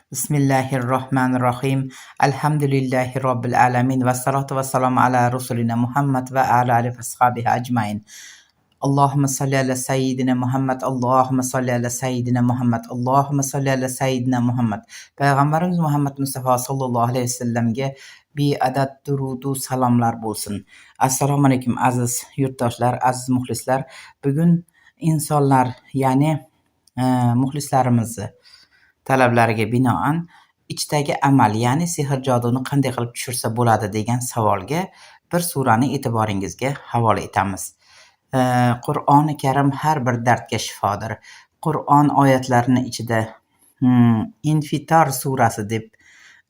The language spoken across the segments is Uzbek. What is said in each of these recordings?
Bismillahirrohmanirrohim. Alhamdulillahi robbil alamin va salatu vassalamu ala rasulina Muhammad va ala alihi va ashabihi ajmain. Allohumma salli ala sayyidina Muhammad, Allohumma salli ala sayyidina Muhammad, Allohumma salli ala sayyidina Muhammad. Payg'ambarimiz Muhammad Mustafa sallallohu alayhi vasallamga beadad durudu salomlar bo'lsin. Assalomu alaykum aziz yurtdoshlar, aziz muxlislar. Bugun insonlar, ya'ni muxlislarimizni talablariga binoan ichdagi amal, ya'ni sehr joduni qanday qilib tushirsa bo'ladi degan savolga bir surani e'tiboringizga havola etamiz. Qur'oni Karim har bir dardga shifodir. Qur'on oyatlarini ichida Infitor surasi deb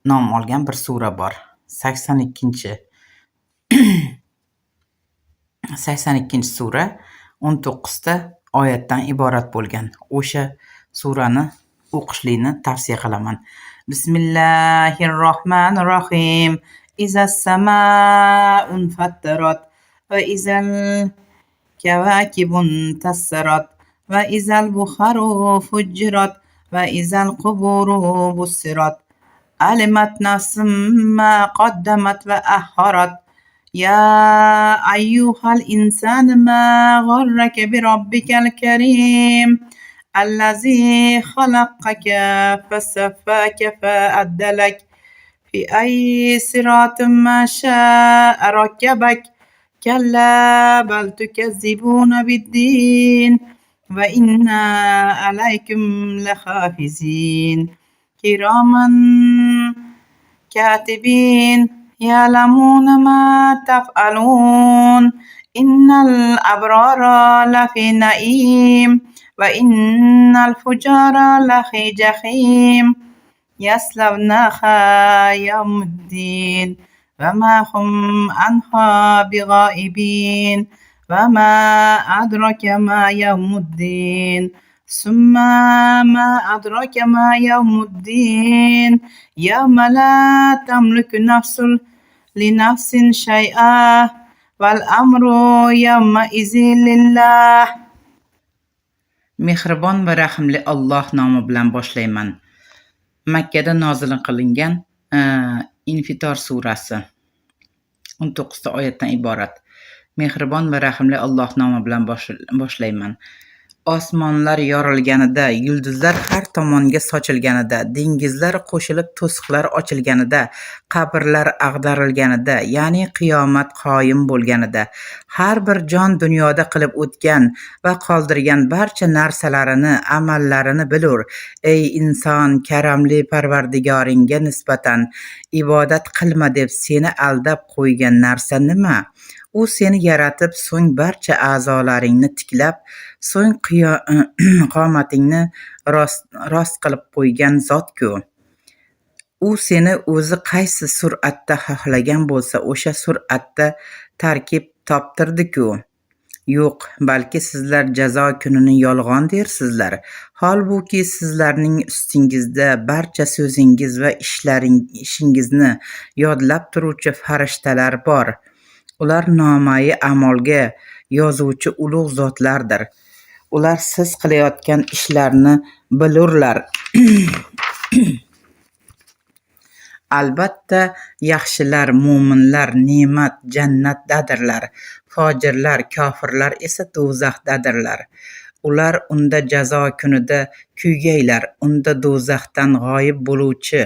nom olgan bir sura bor. 82 sura 19 ta oyatdan iborat bo'lgan. O'sha surani o'qishlikni tavsiya qilaman. Bismillahirrohmanirrohim. Izas samaa'un fattarat va izal kawakibun tassarat va izal buharu fujjirat va izal quburu bussirat. Alimat nafsum ma qaddamat va ahharat. Ya ayyuhal insan ma gharraka bi rabbikal karim. الذي خلقك فسواك فعدلك في أي صراط ما شاء ركبك كلا بل تكذبون بالدين وإن عليكم لحافظين كراما كاتبين يعلمون ما تفعلون إن الأبرار لفي نعيم وإن الفجار لفي جحيم يصلونها يوم الدين وما هم عنها بغائبين وما أدرك ما يوم الدين ثم ما أدرك ما يوم الدين يوم لا تملك نفس لنفس شيئا والأمر يومئذ لله. Mehribon va rahimli Alloh nomi bilan boshlayman. Makkada nozil qilingan Infitor surasi 19 ta oyatdan iborat. Mehribon va rahimli Alloh nomi bilan boshlayman. Osmonlar yorilganida, yulduzlar har tomonga sochilganida, dengizlar qo'shilib to'siqlar ochilganida, qabrlar ag'darilganida, ya'ni qiyomat qoyim bo'lganida, har bir jon dunyoda qilib o'tgan va qoldirgan barcha narsalarini, amallarini bilur. Ey inson, karamli Parvardigoringga nisbatan ibodat qilma deb seni aldab qo'ygan narsa nima? U seni yaratib, so'ng barcha a'zolaringni tiklab, so'ng qomatingni rost qilib qo'ygan zot-ku. U seni o'zi qaysi sur'atda xohlagan bo'lsa, o'sha sur'atda tarkib toptirdi-ku. Yo'q, balki sizlar jazo kunini yolg'on dersizlar. Holbuki sizlarning ustingizda barcha so'zingiz va ishingizni yodlab turuvchi farishtalar bor. Ular nomai amalga yozuvchi ulug' zotlardir. Ular siz qilayotgan ishlarni bilurlar. Albatta, yaxshilar, mo'minlar ne'mat jannatdadirlar. Fojirlar, kofirlar esa do'zaxdadirlar. Ular unda jazo kunida kuygaylar. Unda do'zaxdan g'oyib bo'luvchi,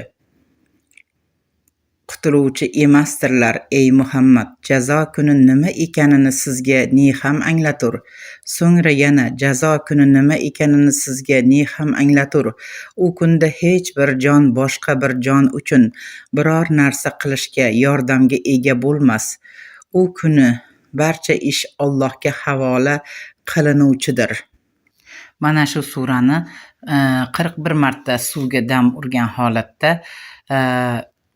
qutuluvchi emasdirlar. Ey Muhammad, jazo kuni nima ekanini sizga ne ham anglatur. So'ngra yana jazo kuni nima ekanini sizga ne ham anglatur. U kunda hech bir jon boshqa bir jon uchun biror narsa qilishga, yordamga ega bo'lmas. U kuni barcha ish Allohga havola qilinuvchidir. Mana shu surani 41 marta suvga dam urgan holatda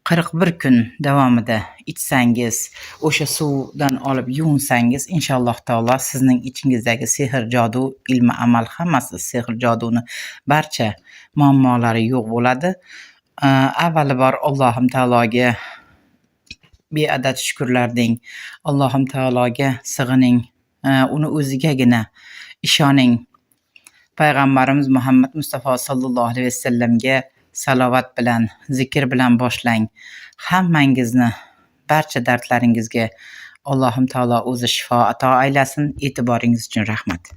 41 kun davomida ichsangiz, o'sha suvdan olib yuvinsangiz, inshaalloh taolo sizning ichingizdagi sehr jodu, ilmi amal hammasi, sehr joduni barcha muammolari yo'q bo'ladi. Avvalambor Allohim taologa beadad shukrlar deng. Allohim taologa sig'ining, uni o'zigagina ishoning. Payg'ambarimiz Muhammad Mustafa sallallohu alayhi vasallamga salovat bilan, zikr bilan boshlang. Hammangizni, barcha dardlaringizga Allohim taolo o'zi shifo ato aylasin. E'tiboringiz uchun rahmat.